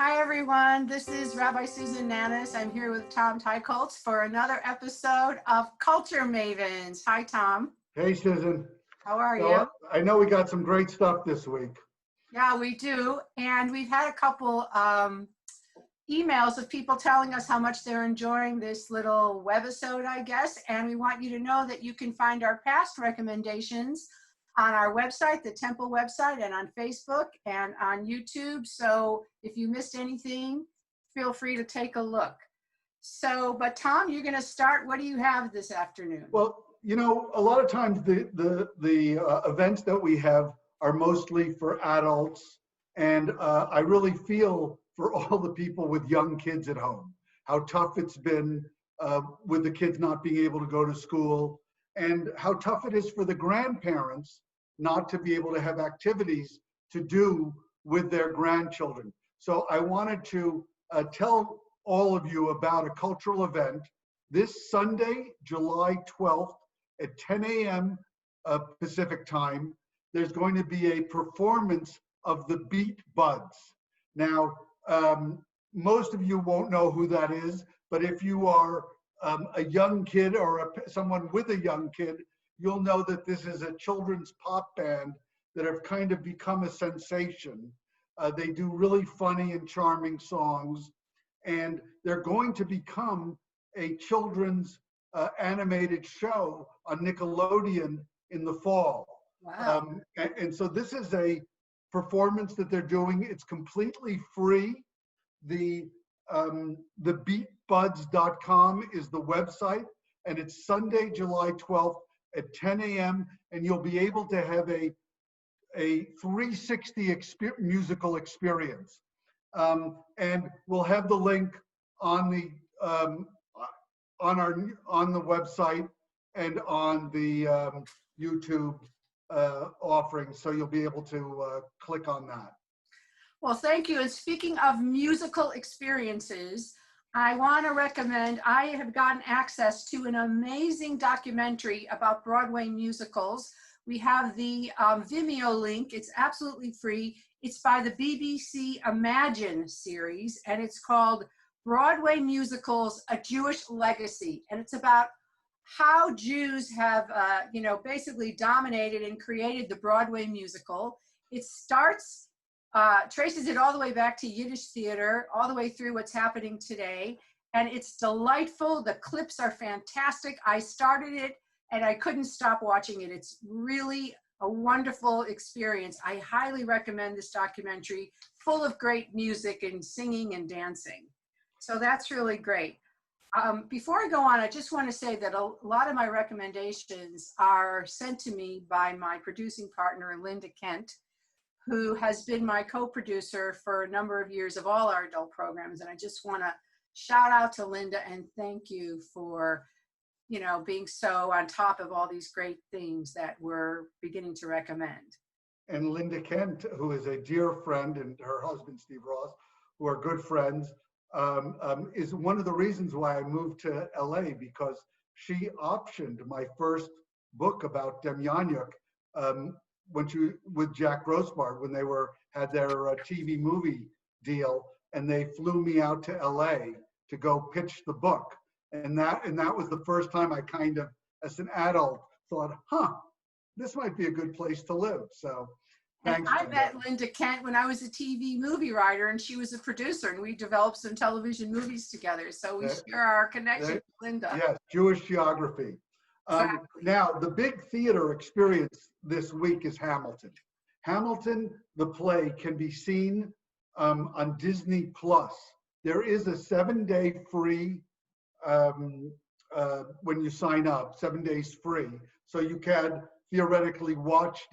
Hi everyone, this is Rabbi Susan Nanus. I'm here with Tom Teicholz for another episode of Culture Mavens. Hi Tom. Hey Susan. How are So, you? I know we got some great stuff this week. Yeah, we do. And we've had a couple emails of people telling us how much they're enjoying this little webisode, I guess. And we want you to know that you can find our past recommendations on our website, the Temple website, and on Facebook and on YouTube. So if you missed anything, feel free to take a look. So, but Tom, you're going to start. What do you have this afternoon? Well, you know, a lot of times the events that we have are mostly for adults, and I really feel for all the people with young kids at home, how tough it's been with the kids not being able to go to school, and how tough it is for the grandparents not to be able to have activities to do with their grandchildren. So I wanted to tell all of you about a cultural event this Sunday, July 12th at 10 a.m. Pacific time. There's going to be a performance of the Beat Buds. Now, most of you won't know who that is, but if you are a young kid or someone with a young kid, you'll know that this is a children's pop band that have kind of become a sensation. They do really funny and charming songs, and they're going to become a children's animated show on Nickelodeon in the fall. Wow. And so this is a performance that they're doing. It's completely free. The beatbuds.com is the website, and it's Sunday, July 12th at 10 a.m. and you'll be able to have a 360 musical experience. And we'll have the link on the website and on the YouTube offering, so you'll be able to click on that. Well, thank you. And speaking of musical experiences, I want to recommend, I have gotten access to an amazing documentary about Broadway musicals. We have the Vimeo link. It's absolutely free. It's by the BBC Imagine series, and it's called Broadway Musicals, A Jewish Legacy. And it's about how Jews have, basically dominated and created the Broadway musical. It starts traces it all the way back to Yiddish theater, all the way through what's happening today. And it's delightful. The clips are fantastic. I started it and I couldn't stop watching it. It's really a wonderful experience. I highly recommend this documentary, full of great music and singing and dancing. So that's really great. Before I go on, I just want to say that a lot of my recommendations are sent to me by my producing partner, Linda Kent, who has been my co-producer for a number of years of all our adult programs. And I just want to shout out to Linda and thank you for, being so on top of all these great things that we're beginning to recommend. And Linda Kent, who is a dear friend, and her husband, Steve Ross, who are good friends, is one of the reasons why I moved to LA, because she optioned my first book about Demjanjuk with Jack Grossbart when they had their TV movie deal, and they flew me out to LA to go pitch the book, and that was the first time I kind of, as an adult, thought, this might be a good place to live. So thanks. And I met Linda Kent when I was a TV movie writer, and she was a producer, and we developed some television movies together. So we share our connection with Linda. Yes, Jewish geography. Exactly. Now, the big theater experience this week is Hamilton. Hamilton, the play, can be seen on Disney+. There is a 7-day free, when you sign up, 7 days free. So you can theoretically watch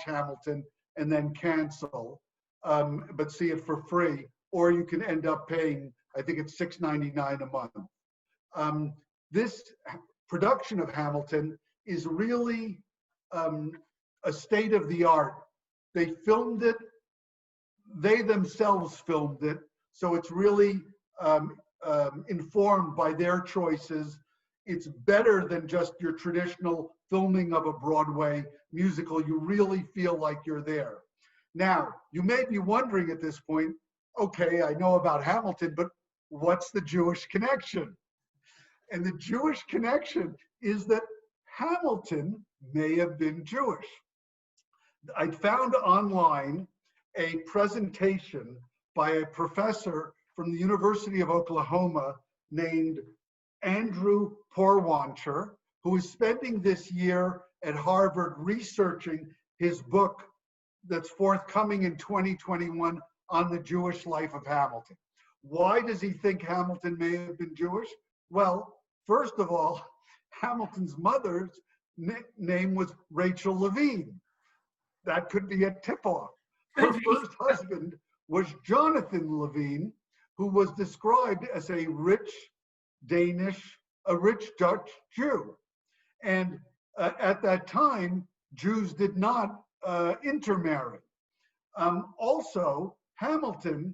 Hamilton and then cancel, but see it for free. Or you can end up paying, I think it's $6.99 a month. This production of Hamilton is really a state of the art. They filmed it, they themselves filmed it, so it's really informed by their choices. It's better than just your traditional filming of a Broadway musical. You really feel like you're there. Now, you may be wondering at this point, okay, I know about Hamilton, but what's the Jewish connection? And the Jewish connection is that Hamilton may have been Jewish. I found online a presentation by a professor from the University of Oklahoma named Andrew Porwancher, who is spending this year at Harvard researching his book that's forthcoming in 2021 on the Jewish life of Hamilton. Why does he think Hamilton may have been Jewish? Well, first of all, Hamilton's mother's name was Rachel Levine. That could be a tip-off. Her first husband was Jonathan Levine, who was described as a rich Dutch Jew. And at that time, Jews did not intermarry. Also, Hamilton,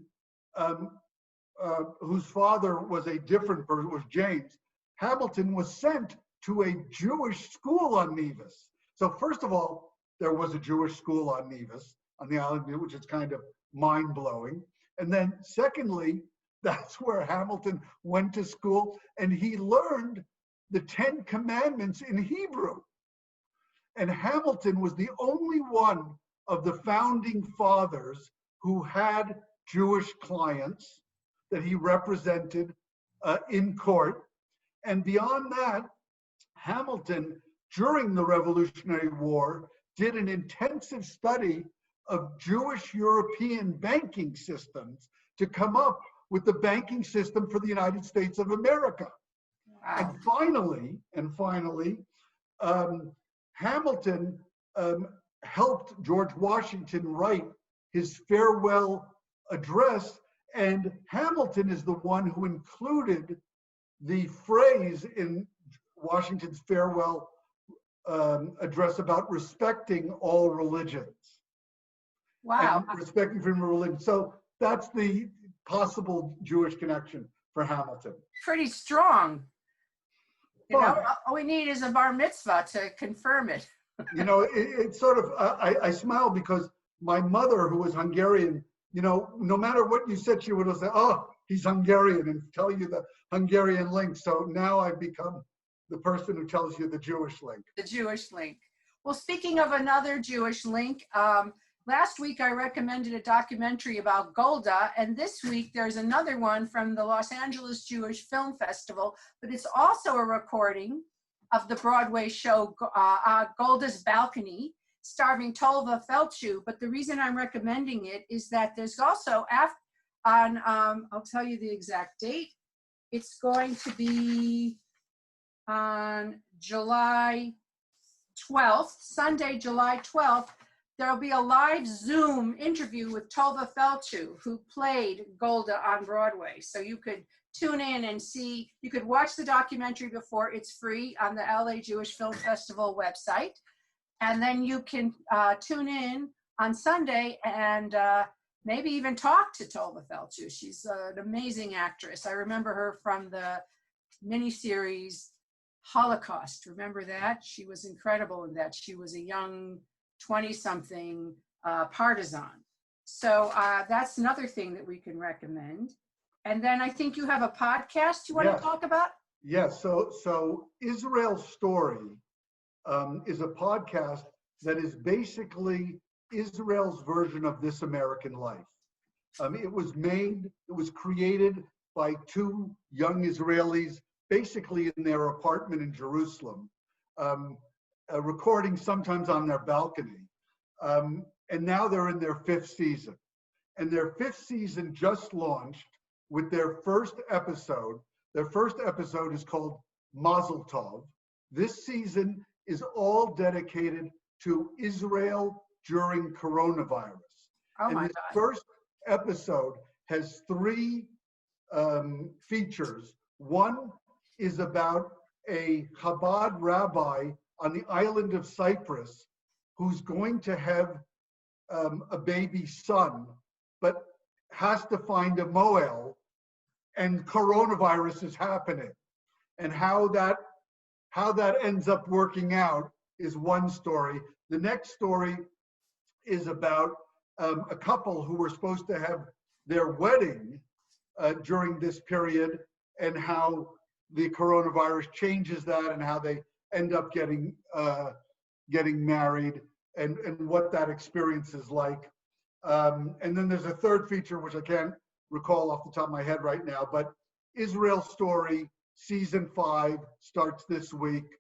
whose father was a different person, was James, Hamilton was sent to a Jewish school on Nevis. So first of all, there was a Jewish school on Nevis, on the island, which is kind of mind-blowing. And then secondly, that's where Hamilton went to school, and he learned the 10 Commandments in Hebrew. And Hamilton was the only one of the founding fathers who had Jewish clients that he represented in court. And beyond that, Hamilton, during the Revolutionary War, did an intensive study of Jewish European banking systems to come up with the banking system for the United States of America. Wow. And finally, Hamilton helped George Washington write his farewell address, and Hamilton is the one who included the phrase in Washington's farewell address about respecting all religions. Wow. And respecting freedom of religion. So that's the possible Jewish connection for Hamilton. Pretty strong. You know, all we need is a bar mitzvah to confirm it. You know, it's sort of, I smile because my mother, who was Hungarian, you know, no matter what you said, she would have said, oh, he's Hungarian, and tell you the Hungarian link. So now I've become the person who tells you the Jewish link. The Jewish link. Well, speaking of another Jewish link, last week I recommended a documentary about Golda, and this week there's another one from the Los Angeles Jewish Film Festival, but it's also a recording of the Broadway show Golda's Balcony, starring Tolva Feldshuh. But the reason I'm recommending it is that there's also, I'll tell you the exact date, it's going to be on July 12th, Sunday, July 12th, there'll be a live Zoom interview with Tolva Feldshuh, who played Golda on Broadway. So you could tune in and see, you could watch the documentary before, it's free on the LA Jewish Film Festival website. And then you can tune in on Sunday and maybe even talk to Tolva Feldshuh. She's an amazing actress. I remember her from the miniseries Holocaust. Remember that? She was incredible in that. She was a young 20-something partisan. So that's another thing that we can recommend. And then I think you have a podcast you want to talk about? Yes. So Israel's Story is a podcast that is basically Israel's version of This American Life. It was created by two young Israelis, basically in their apartment in Jerusalem, recording sometimes on their balcony. And now they're in their 5th season. And their 5th season just launched with their first episode. Their first episode is called Mazel Tov. This season is all dedicated to Israel during coronavirus. Oh and my this God. First episode has 3 features. One is about a Chabad rabbi on the island of Cyprus who's going to have a baby son, but has to find a moel, and coronavirus is happening. And how that ends up working out is one story. The next story is about a couple who were supposed to have their wedding during this period, and how the coronavirus changes that, and how they end up getting married, and what that experience is like. And then there's a third feature, which I can't recall off the top of my head right now, but Israel Story season 5 starts this week.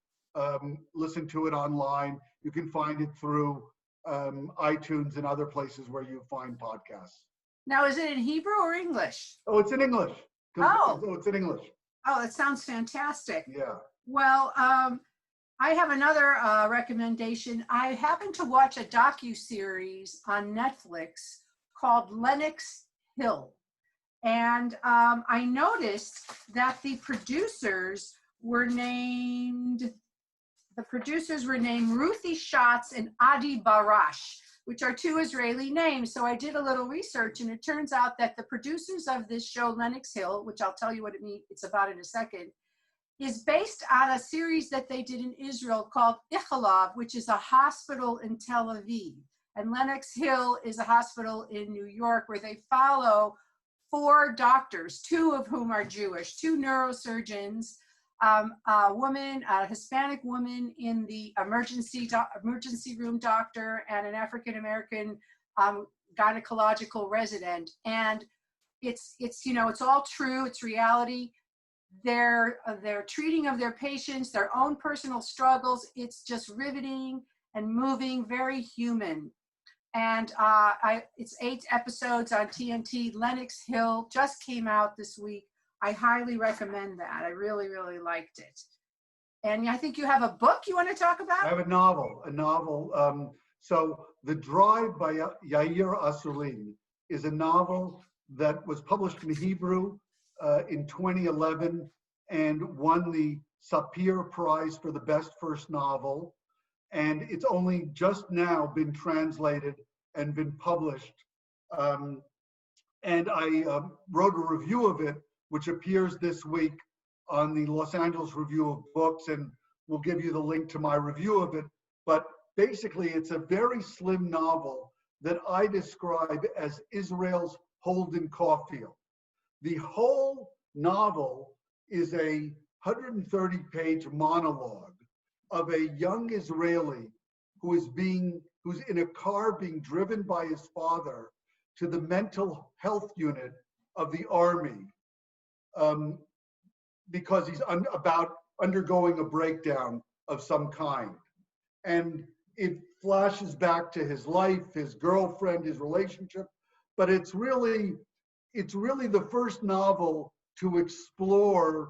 Listen to it online. You can find it through iTunes and other places where you find podcasts. Now, is it in Hebrew or English? Oh, it's in English. Oh, it's in English. Oh, that sounds fantastic. Yeah. Well, I have another recommendation. I happened to watch a docu-series on Netflix called Lenox Hill. And I noticed that the producers were named Ruthie Schatz and Adi Barash, which are 2 Israeli names. So I did a little research, and it turns out that the producers of this show, Lenox Hill, which I'll tell you what it's about in a second, is based on a series that they did in Israel called Ichilov, which is a hospital in Tel Aviv. And Lenox Hill is a hospital in New York where they follow 4 doctors, 2 of whom are Jewish, 2 neurosurgeons, a Hispanic woman in the emergency room doctor, and an African-American gynecological resident. And it's all true, it's reality. Their treating of their patients, their own personal struggles, it's just riveting and moving, very human. And it's 8 episodes on TNT. Lenox Hill just came out this week. I highly recommend that. I really, really liked it. And I think you have a book you want to talk about? I have a novel. So The Drive by Yair Asulim is a novel that was published in Hebrew in 2011 and won the Sapir Prize for the best first novel. And it's only just now been translated and been published. And I wrote a review of it, which appears this week on the Los Angeles Review of Books, and we'll give you the link to my review of it. But basically, it's a very slim novel that I describe as Israel's Holden Caulfield. The whole novel is a 130-page monologue of a young Israeli who's in a car being driven by his father to the mental health unit of the army because he's about undergoing a breakdown of some kind. And it flashes back to his life, his girlfriend, his relationship, but it's really the first novel to explore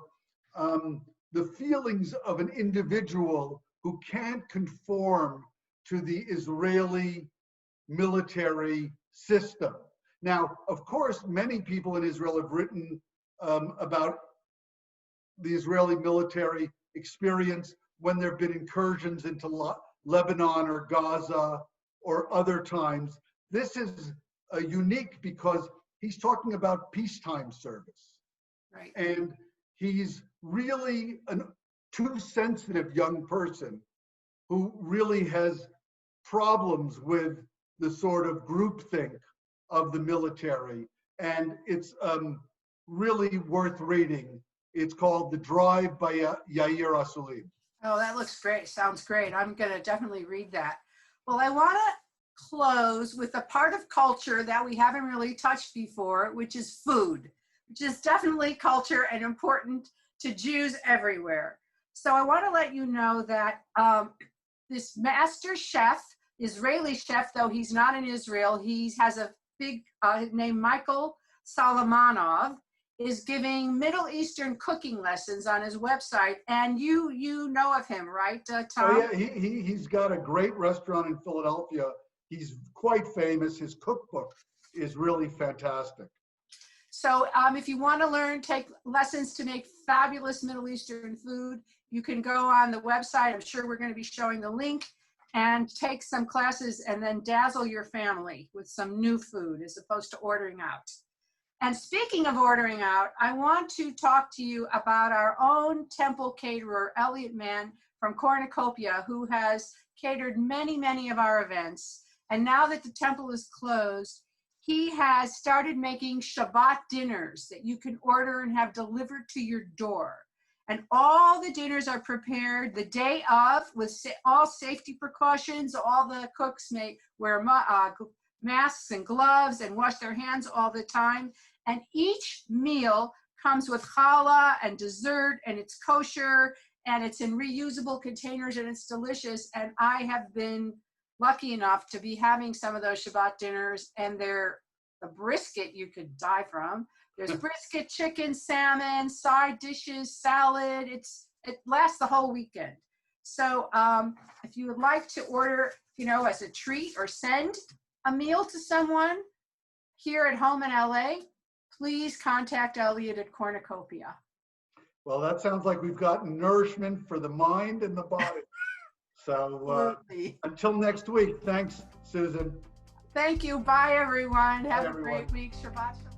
the feelings of an individual who can't conform to the Israeli military system. Now, of course, many people in Israel have written about the Israeli military experience when there have been incursions into Lebanon or Gaza or other times. This is unique because he's talking about peacetime service. Right. And he's really a too sensitive young person who really has problems with the sort of groupthink of the military. And it's really worth reading. It's called The Drive by Yair Asulim. Oh, that looks great. Sounds great. I'm going to definitely read that. Well, I want to close with a part of culture that we haven't really touched before, which is food, which is definitely culture and important to Jews everywhere. So I want to let you know that this master chef, Israeli chef, though he's not in Israel, he has a big named Michael Solomonov, is giving Middle Eastern cooking lessons on his website. And you know of him, right, Tom? Oh, yeah, he's got a great restaurant in Philadelphia. He's quite famous. His cookbook is really fantastic. So if you want to take lessons to make fabulous Middle Eastern food, you can go on the website. I'm sure we're going to be showing the link, and take some classes and then dazzle your family with some new food as opposed to ordering out. And speaking of ordering out, I want to talk to you about our own temple caterer, Elliot Mann from Cornucopia, who has catered many, many of our events. And now that the temple is closed, he has started making Shabbat dinners that you can order and have delivered to your door. And all the dinners are prepared the day of with all safety precautions. All the cooks may wear masks and gloves and wash their hands all the time. And each meal comes with challah and dessert, and it's kosher, and it's in reusable containers, and it's delicious. And I have been lucky enough to be having some of those Shabbat dinners, and they're a brisket you could die from. There's brisket, chicken, salmon, side dishes, salad. It lasts the whole weekend. So if you would like to order, as a treat or send a meal to someone here at home in LA, please contact Elliot at Cornucopia. Well, that sounds like we've got nourishment for the mind and the body. So until next week, thanks, Susan. Thank you. Bye, everyone. Have a everyone. great week. Shabbat shalom.